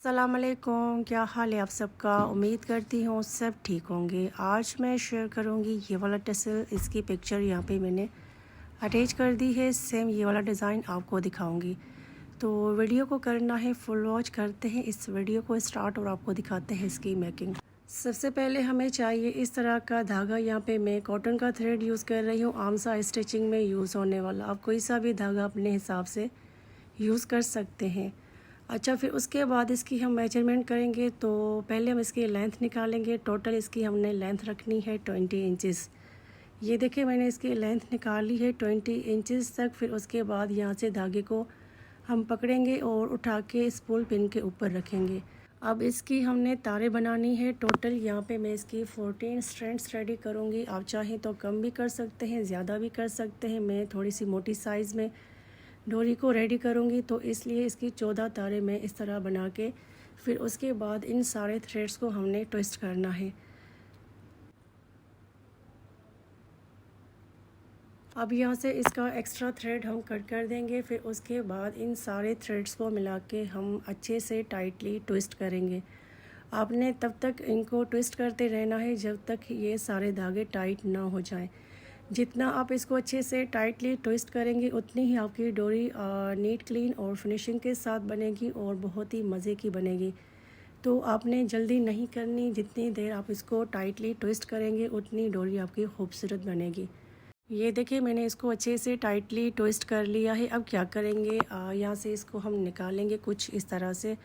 अस्सलाम वालेकुम, क्या हाल है आप सबका। उम्मीद करती हूँ सब ठीक होंगे। आज मैं शेयर करूँगी ये वाला टसल। इसकी पिक्चर यहाँ पे मैंने अटैच कर दी है। सेम ये वाला डिज़ाइन आपको दिखाऊंगी। तो वीडियो को करना है फुल वॉच करते हैं इस वीडियो को स्टार्ट और आपको दिखाते हैं इसकी मेकिंग। सबसे पहले हमें चाहिए इस तरह का धागा। यहाँ पे मैं कॉटन का थ्रेड यूज़ कर रही हूँ, आमसा स्टिचिंग में यूज़ होने वाला। आप कोई सा भी धागा अपने हिसाब से यूज़ कर सकते हैं। अच्छा, फिर उसके बाद इसकी हम मेजरमेंट करेंगे। तो पहले हम इसकी लेंथ निकालेंगे। टोटल इसकी हमने लेंथ रखनी है 20 इंचज़। ये देखिए मैंने इसकी लेंथ निकाली है 20 इंचज़ तक। फिर उसके बाद यहाँ से धागे को हम पकड़ेंगे और उठा के स्पूल पिन के ऊपर रखेंगे। अब इसकी हमने तारे बनानी है। टोटल यहाँ पे मैं इसकी 14 स्ट्रैंड्स रेडी करूँगी। आप चाहें तो कम भी कर सकते हैं, ज़्यादा भी कर सकते हैं। मैं थोड़ी सी मोटी साइज़ में डोरी को रेडी करूँगी, तो इसलिए इसकी 14 तारे मैं इस तरह बना के फिर उसके बाद इन सारे थ्रेड्स को हमने ट्विस्ट करना है। अब यहाँ से इसका एक्स्ट्रा थ्रेड हम कट कर देंगे। फिर उसके बाद इन सारे थ्रेड्स को मिला के हम अच्छे से टाइटली ट्विस्ट करेंगे। आपने तब तक इनको ट्विस्ट करते रहना है जब तक ये सारे धागे टाइट ना हो जाएं। जितना आप इसको अच्छे से टाइटली ट्विस्ट करेंगे उतनी ही आपकी डोरी नीट क्लीन और फिनिशिंग के साथ बनेगी और बहुत ही मज़े की बनेगी। तो आपने जल्दी नहीं करनी, जितनी देर आप इसको टाइटली ट्विस्ट करेंगे उतनी डोरी आपकी खूबसूरत बनेगी। ये देखिए मैंने इसको अच्छे से टाइटली ट्विस्ट कर लिया है। अब क्या करेंगे, यहाँ से इसको हम निकालेंगे कुछ इस तरह से,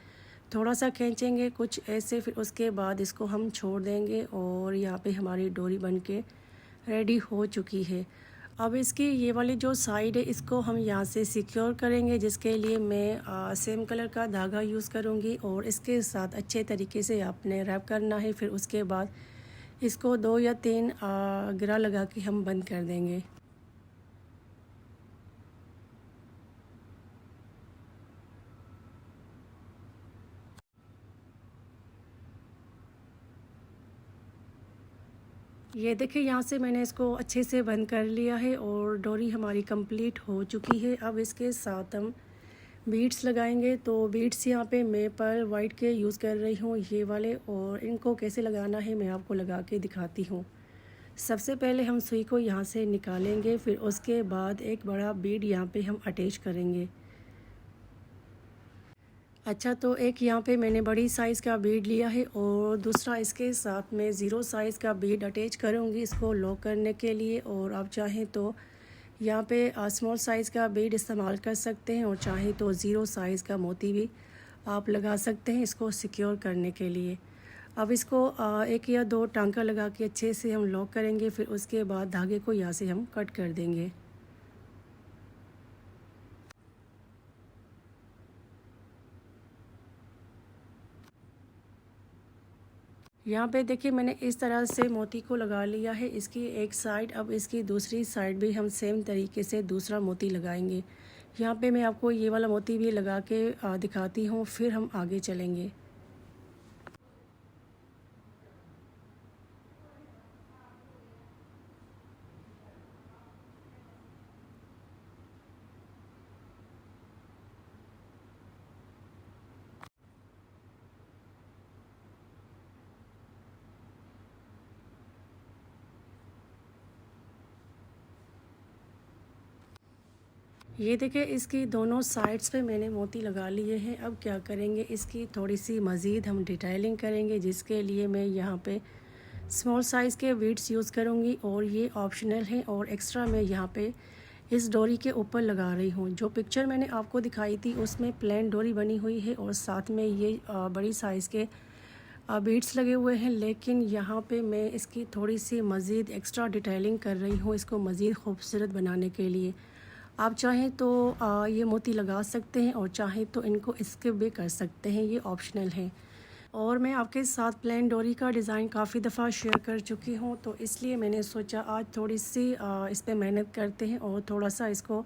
थोड़ा सा खींचेंगे कुछ ऐसे। फिर उसके बाद इसको हम छोड़ देंगे और यहाँ पे हमारी डोरी बन के रेडी हो चुकी है। अब इसकी ये वाली जो साइड है इसको हम यहाँ से सिक्योर करेंगे, जिसके लिए मैं सेम कलर का धागा यूज़ करूँगी और इसके साथ अच्छे तरीके से आपने रैप करना है। फिर उसके बाद इसको 2 या 3 गिरा लगा के हम बंद कर देंगे। ये देखिए यहाँ से मैंने इसको अच्छे से बंद कर लिया है और डोरी हमारी कंप्लीट हो चुकी है। अब इसके साथ हम बीड्स लगाएंगे। तो बीड्स यहाँ पे मैं पर्ल वाइट के यूज़ कर रही हूँ, ये वाले। और इनको कैसे लगाना है मैं आपको लगा के दिखाती हूँ। सबसे पहले हम सुई को यहाँ से निकालेंगे। फिर उसके बाद एक बड़ा बीड यहाँ पे हम अटैच करेंगे। अच्छा, तो एक यहाँ पे मैंने बड़ी साइज़ का बीड लिया है और दूसरा इसके साथ में ज़ीरो साइज़ का बीड अटैच करूँगी इसको लॉक करने के लिए। और आप चाहें तो यहाँ पे स्मॉल साइज़ का बीड इस्तेमाल कर सकते हैं और चाहें तो ज़ीरो साइज़ का मोती भी आप लगा सकते हैं इसको सिक्योर करने के लिए। अब इसको एक या दो टांका लगा के अच्छे से हम लॉक करेंगे। फिर उसके बाद धागे को यहाँ से हम कट कर देंगे। यहाँ पे देखिए मैंने इस तरह से मोती को लगा लिया है इसकी एक साइड। अब इसकी दूसरी साइड भी हम सेम तरीके से दूसरा मोती लगाएंगे। यहाँ पे मैं आपको ये वाला मोती भी लगा के दिखाती हूँ, फिर हम आगे चलेंगे। ये देखिए इसकी दोनों साइड्स पे मैंने मोती लगा लिए हैं। अब क्या करेंगे, इसकी थोड़ी सी मज़ीद हम डिटेलिंग करेंगे, जिसके लिए मैं यहाँ पे स्मॉल साइज़ के बीड्स यूज़ करूँगी और ये ऑप्शनल है। और एक्स्ट्रा मैं यहाँ पे इस डोरी के ऊपर लगा रही हूँ। जो पिक्चर मैंने आपको दिखाई थी उसमें प्लेन डोरी बनी हुई है और साथ में ये बड़ी साइज़ के बीड्स लगे हुए हैं। लेकिन यहाँ पे मैं इसकी थोड़ी सी मज़ीद एक्स्ट्रा डिटेलिंग कर रही हूँ इसको मज़ीद खूबसूरत बनाने के लिए। आप चाहें तो ये मोती लगा सकते हैं और चाहें तो इनको स्किप भी कर सकते हैं, ये ऑप्शनल है। और मैं आपके साथ प्लेन डोरी का डिज़ाइन काफ़ी दफ़ा शेयर कर चुकी हूँ, तो इसलिए मैंने सोचा आज थोड़ी सी इस पर मेहनत करते हैं और थोड़ा सा इसको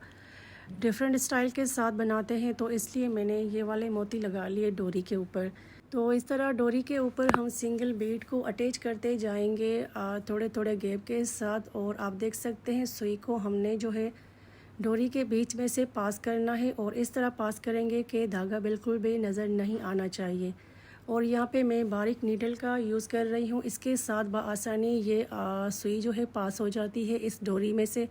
डिफरेंट स्टाइल के साथ बनाते हैं। तो इसलिए मैंने ये वाले मोती लगा लिए डोरी के ऊपर। तो इस तरह डोरी के ऊपर हम सिंगल बीड को अटैच करते जाएंगे थोड़े थोड़े गैप के साथ। और आप देख सकते हैं सुई को हमने जो है डोरी के बीच में से पास करना है और इस तरह पास करेंगे कि धागा बिल्कुल भी नज़र नहीं आना चाहिए। और यहाँ पे मैं बारीक नीडल का यूज़ कर रही हूँ। इसके साथ बआसानी ये सुई जो है पास हो जाती है इस डोरी में से,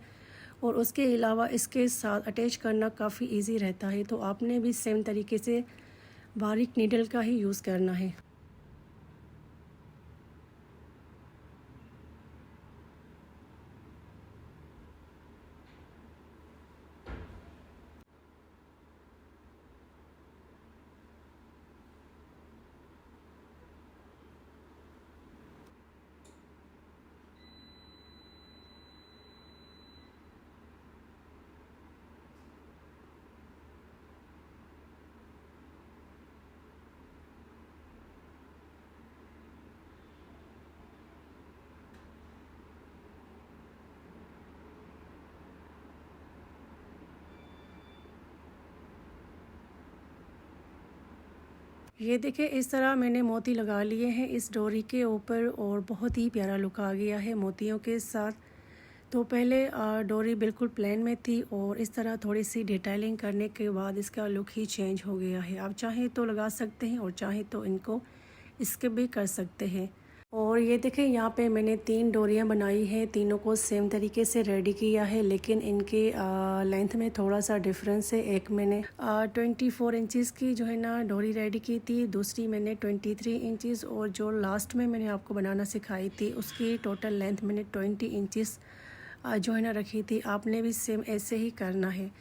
और उसके अलावा इसके साथ अटैच करना काफ़ी इजी रहता है। तो आपने भी सेम तरीके से बारीक नीडल का ही यूज़ करना है। ये देखिए इस तरह मैंने मोती लगा लिए हैं इस डोरी के ऊपर और बहुत ही प्यारा लुक आ गया है मोतियों के साथ। तो पहले डोरी बिल्कुल प्लेन में थी और इस तरह थोड़ी सी डिटेलिंग करने के बाद इसका लुक ही चेंज हो गया है। आप चाहें तो लगा सकते हैं और चाहें तो इनको स्किप भी कर सकते हैं। और ये देखें यहाँ पे मैंने 3 डोरियाँ बनाई हैं, तीनों को सेम तरीके से रेडी किया है, लेकिन इनके लेंथ में थोड़ा सा डिफरेंस है। एक मैंने 24 इंचज़ की जो है ना डोरी रेडी की थी, दूसरी मैंने 23 इंचज़, और जो लास्ट में मैंने आपको बनाना सिखाई थी उसकी टोटल लेंथ मैंने 20 इंचज़ जो है ना रखी थी। आपने भी सेम ऐसे ही करना है।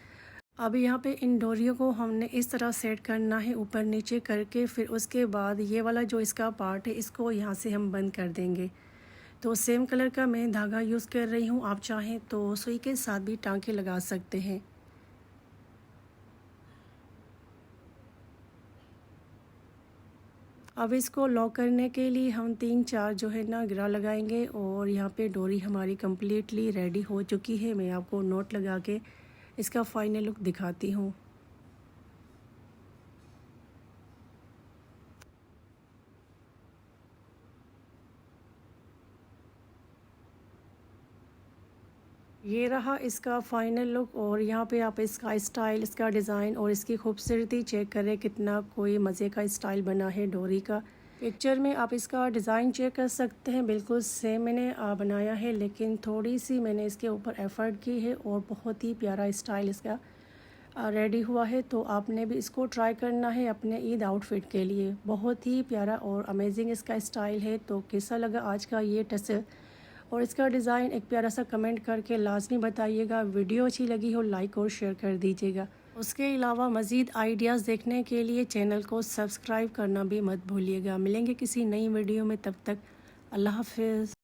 अब यहाँ पे इन डोरियों को हमने इस तरह सेट करना है ऊपर नीचे करके, फिर उसके बाद ये वाला जो इसका पार्ट है इसको यहाँ से हम बंद कर देंगे। तो सेम कलर का मैं धागा यूज़ कर रही हूँ, आप चाहें तो सुई के साथ भी टांके लगा सकते हैं। अब इसको लॉक करने के लिए हम 3-4 जो है ना गिरा लगाएंगे और यहाँ पे डोरी हमारी कम्प्लीटली रेडी हो चुकी है। मैं आपको नोट लगा के इसका फाइनल लुक दिखाती हूँ। ये रहा इसका फ़ाइनल लुक, और यहाँ पे आप इसका स्टाइल, इसका डिज़ाइन और इसकी खूबसूरती चेक करें, कितना कोई मज़े का स्टाइल बना है डोरी का। पिक्चर में आप इसका डिज़ाइन चेक कर सकते हैं, बिल्कुल सेम मैंने बनाया है, लेकिन थोड़ी सी मैंने इसके ऊपर एफ़र्ट की है और बहुत ही प्यारा स्टाइल इसका रेडी हुआ है। तो आपने भी इसको ट्राई करना है अपने ईद आउटफिट के लिए। बहुत ही प्यारा और अमेजिंग इसका स्टाइल है। तो कैसा लगा आज का ये टसल और इसका डिज़ाइन, एक प्यारा सा कमेंट करके लाजमी बताइएगा। वीडियो अच्छी लगी हो लाइक और शेयर कर दीजिएगा। उसके अलावा मज़ीद आइडियाज़ देखने के लिए चैनल को सब्सक्राइब करना भी मत भूलिएगा। मिलेंगे किसी नई वीडियो में, तब तक अल्लाह हाफ़िज़।